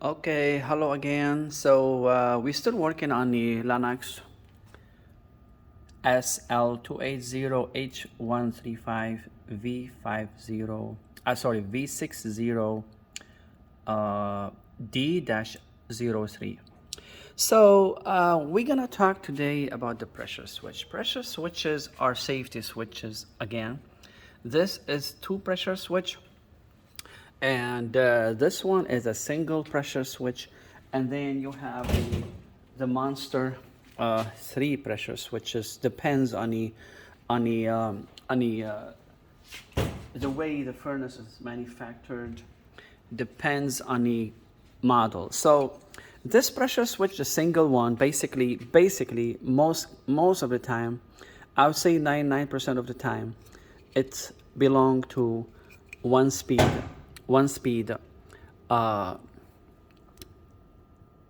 Okay, hello again. So we're still working on the Lennox SL280H135V50 V60 D-03. So we're gonna talk today about the pressure switch. Pressure switches are safety switches again. This is two pressure switch, and this one is a single pressure switch, and then you have the monster three pressure switches. Depends on the way the furnace is manufactured, depends on the model. So this pressure switch, the single one, basically most of the time, I would say 99% of the time, it belong to one speed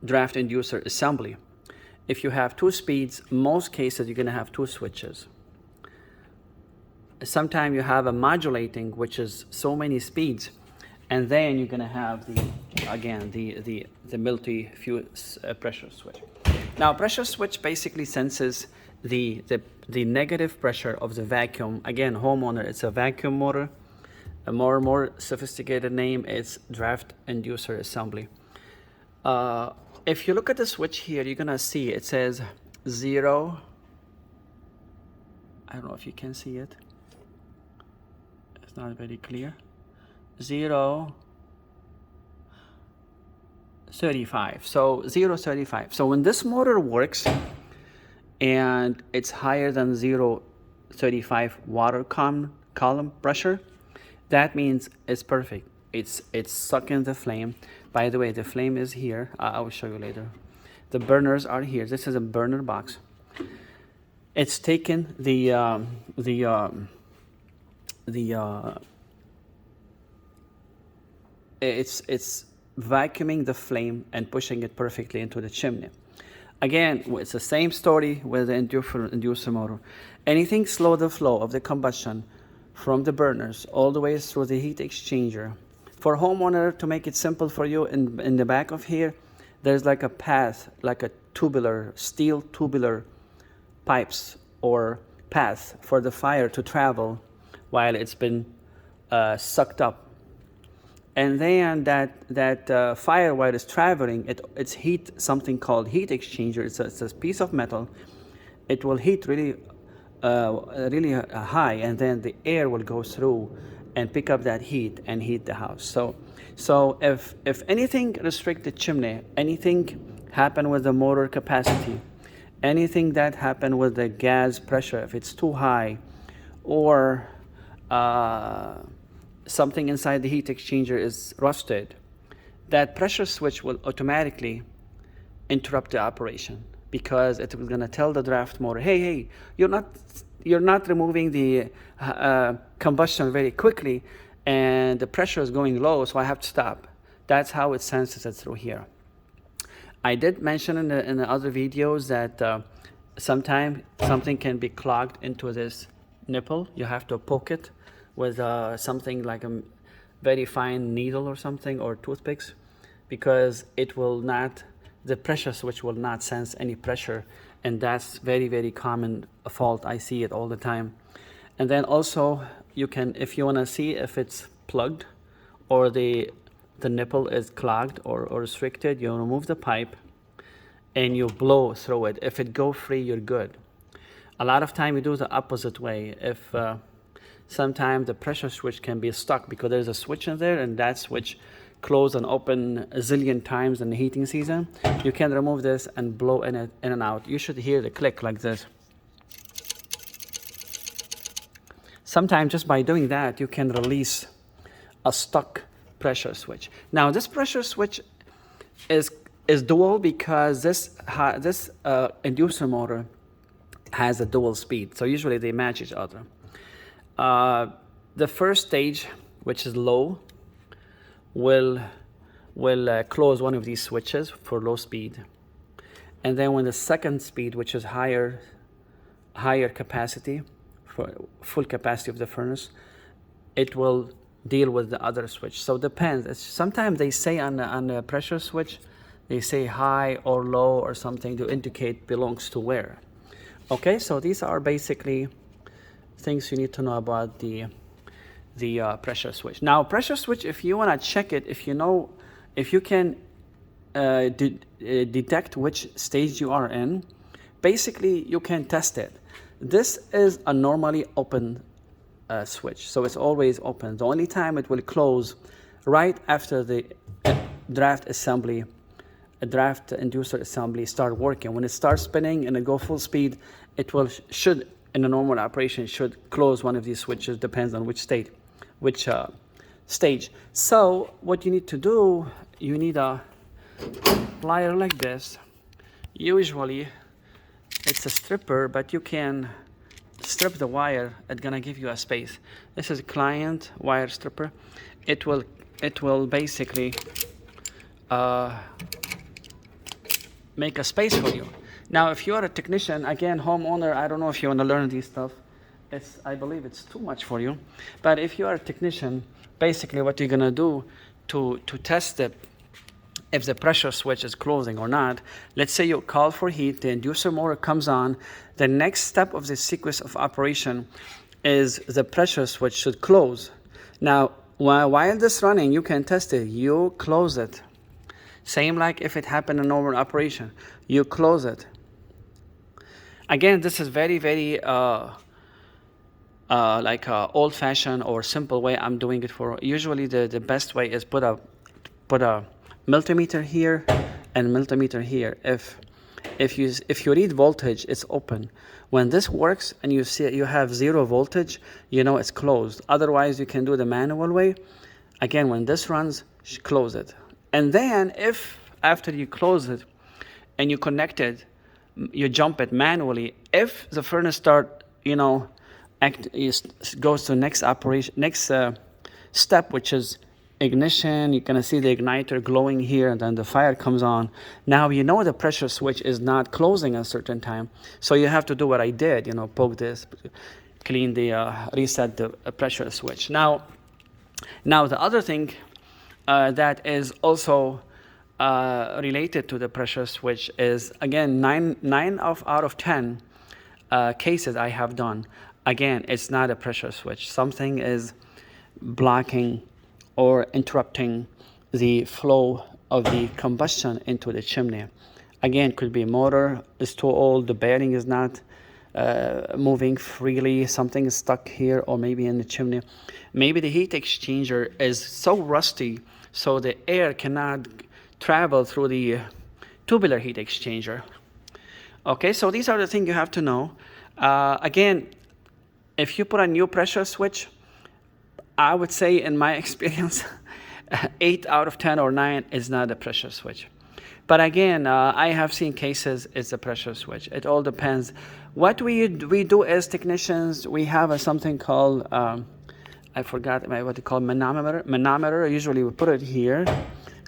draft inducer assembly. If you have two speeds, most cases you're going to have two switches. Sometimes you have a modulating, which is so many speeds, and then you're going to have the multi-fuse pressure switch. Now, pressure switch basically senses the negative pressure of the vacuum. Again, homeowner, it's a vacuum motor. A more sophisticated name is draft inducer assembly. If you look at the switch here, you're gonna see it says 0. I don't know if you can see it. It's not very clear. 0 35. So 0.35. So when this motor works and it's higher than 0.35 water column pressure, that means it's perfect. It's sucking the flame. By the way, the flame is here. I will show you later. The burners are here. This is a burner box. It's taken it's vacuuming the flame and pushing it perfectly into the chimney. Again, it's the same story with the inducer motor. Anything slow the flow of the combustion from the burners all the way through the heat exchanger. For homeowner, to make it simple for you, in the back of here, there's like a path, like a steel tubular pipes or path for the fire to travel while it's been sucked up. And then that fire, while it's traveling, it's heat, something called heat exchanger. It's a piece of metal. It will heat really high, and then the air will go through and pick up that heat and heat the house. So if anything restrict the chimney, anything happen with the motor capacity, anything that happen with the gas pressure, if it's too high, or something inside the heat exchanger is rusted, that pressure switch will automatically interrupt the operation, because it was going to tell the draft motor, hey, you're not removing the combustion very quickly, and the pressure is going low, so I have to stop. That's how it senses it through here. I did mention in the other videos that sometimes something can be clogged into this nipple. You have to poke it with something like a very fine needle or something, or toothpicks, because it will not, the pressure switch will not sense any pressure, and that's very common fault. I see it all the time. And then also, you can, if you want to see if it's plugged or the nipple is clogged or restricted, you remove the pipe and you blow through it. If it go free, you're good. A lot of time you do the opposite way. If sometimes the pressure switch can be stuck because there's a switch in there, and that switch close and open a zillion times in the heating season. You can remove this and blow in and out. You should hear the click like this. Sometimes just by doing that, you can release a stuck pressure switch. Now this pressure switch is dual, because this inducer motor has a dual speed, so usually they match each other. The first stage, which is low, will close one of these switches for low speed, and then when the second speed, which is higher capacity, for full capacity of the furnace, it will deal with the other switch. So it depends. Sometimes they say on the pressure switch, they say high or low or something to indicate belongs to where. Okay, so these are basically things you need to know about the pressure switch. Now, pressure switch, if you want to check it, if you can detect which stage you are in, basically you can test it. This is a normally open switch, so it's always open. The only time it will close right after the draft inducer assembly start working. When it starts spinning and it go full speed, it should in a normal operation should close one of these switches, depends on which stage. So what you need to do, you need a plier like this. Usually it's a stripper, but you can strip the wire. It's gonna give you a space. This is a client wire stripper. It will basically make a space for you. Now, if you are a technician, again, homeowner, I don't know if you want to learn these stuff. I believe it's too much for you. But if you are a technician, basically what you're gonna do to test if the pressure switch is closing or not, let's say you call for heat, the inducer motor comes on, the next step of the sequence of operation is the pressure switch should close. Now, while this running, you can test it. You close it. Same like if it happened in normal operation. You close it. Again, this is very, very like old-fashioned or simple way I'm doing it for. Usually the best way is put a multimeter here and multimeter here. If you read voltage, it's open. When this works and you see you have 0 voltage, you know it's closed. Otherwise, you can do the manual way. Again, when this runs, close it. And then if after you close it and you connect it, you jump it manually. If the furnace start, goes to next step, which is ignition, you're gonna see the igniter glowing here, and then the fire comes on. Now you know the pressure switch is not closing at a certain time, so you have to do what I did. Poke this, clean reset the pressure switch. Now the other thing that is also related to the pressure switch is, again, 9 out of 10 cases I have done. Again, it's not a pressure switch. Something is blocking or interrupting the flow of the combustion into the chimney. Again, could be motor is too old, the bearing is not moving freely, something is stuck here, or maybe in the chimney. Maybe the heat exchanger is so rusty, so the air cannot travel through the tubular heat exchanger. Okay, so these are the things you have to know. Again, if you put a new pressure switch, I would say, in my experience, 8 out of 10 or 9 is not a pressure switch. But again, I have seen cases it's a pressure switch. It all depends. What we do as technicians, we have something called, I forgot what they call manometer. Usually we put it here.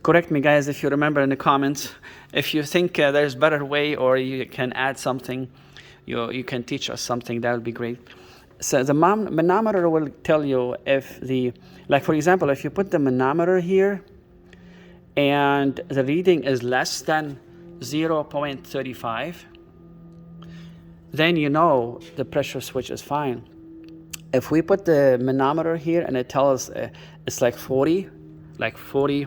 Correct me, guys, if you remember in the comments. If you think there's a better way, or you can add something, you can teach us something, that would be great. So the manometer will tell you if like for example, if you put the manometer here and the reading is less than 0.35, then you know the pressure switch is fine. If we put the manometer here and it tells us it's like 40, 0.40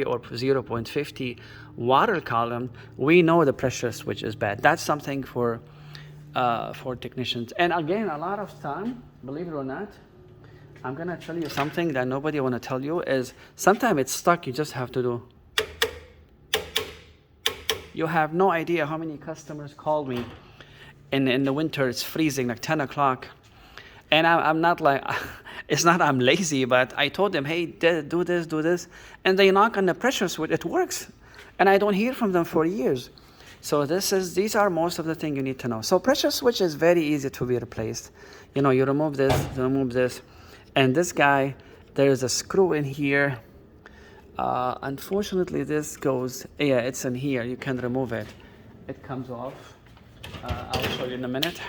or 0.50 water column, we know the pressure switch is bad. That's something for technicians. And again, a lot of time, believe it or not, I'm gonna tell you something that nobody wanna tell you is sometimes it's stuck. You just have to do. You have no idea how many customers called me in the winter. It's freezing, like 10 o'clock. And I'm not like, it's not I'm lazy, but I told them, hey, do this. And they knock on the pressure switch, it works. And I don't hear from them for years. So these are most of the things you need to know. So pressure switch is very easy to be replaced. You remove this. And this guy, there's a screw in here. Unfortunately, this goes, it's in here. You can remove it. It comes off. I'll show you in a minute.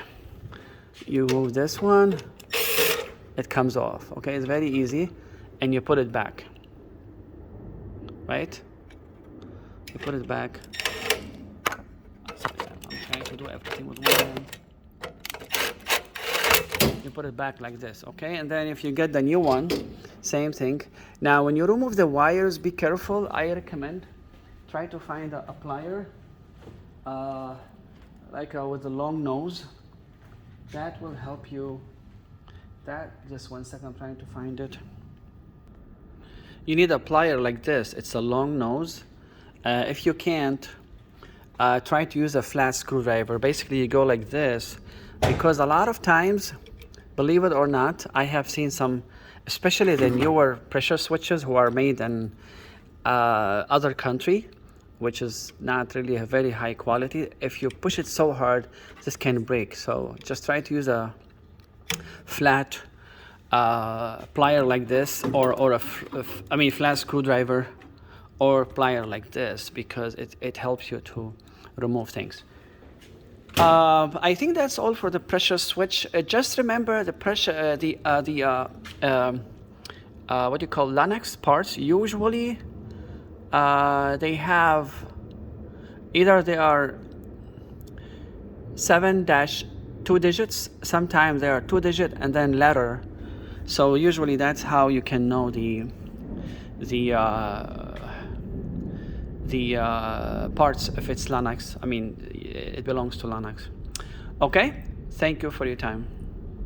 You move this one. it comes off. Okay, it's very easy, and you put it back, right? You put it back. Sorry, I'm trying to do everything with one hand. You put it back like this, okay? And then if you get the new one, same thing. Now, when you remove the wires, be careful. I recommend try to find a plier, with a long nose. That will help you. Just 1 second, I'm trying to find it. You need a plier like this. It's a long nose. If you can't, try to use a flat screwdriver. Basically, you go like this, because a lot of times, believe it or not, I have seen some, especially the newer pressure switches who are made in other country, which is not really a very high quality. If you push it so hard, this can break. So just try to use a flat plier like this, or a flat screwdriver or plier like this, because it helps you to remove things. I think that's all for the pressure switch. Just remember the pressure, what do you call, Lennox parts. Usually, they have either they are 7-2 digits. Sometimes they are 2 digit and then letter. So usually that's how you can know the parts, if it's Lennox. I mean, it belongs to Lennox. Okay, thank you for your time.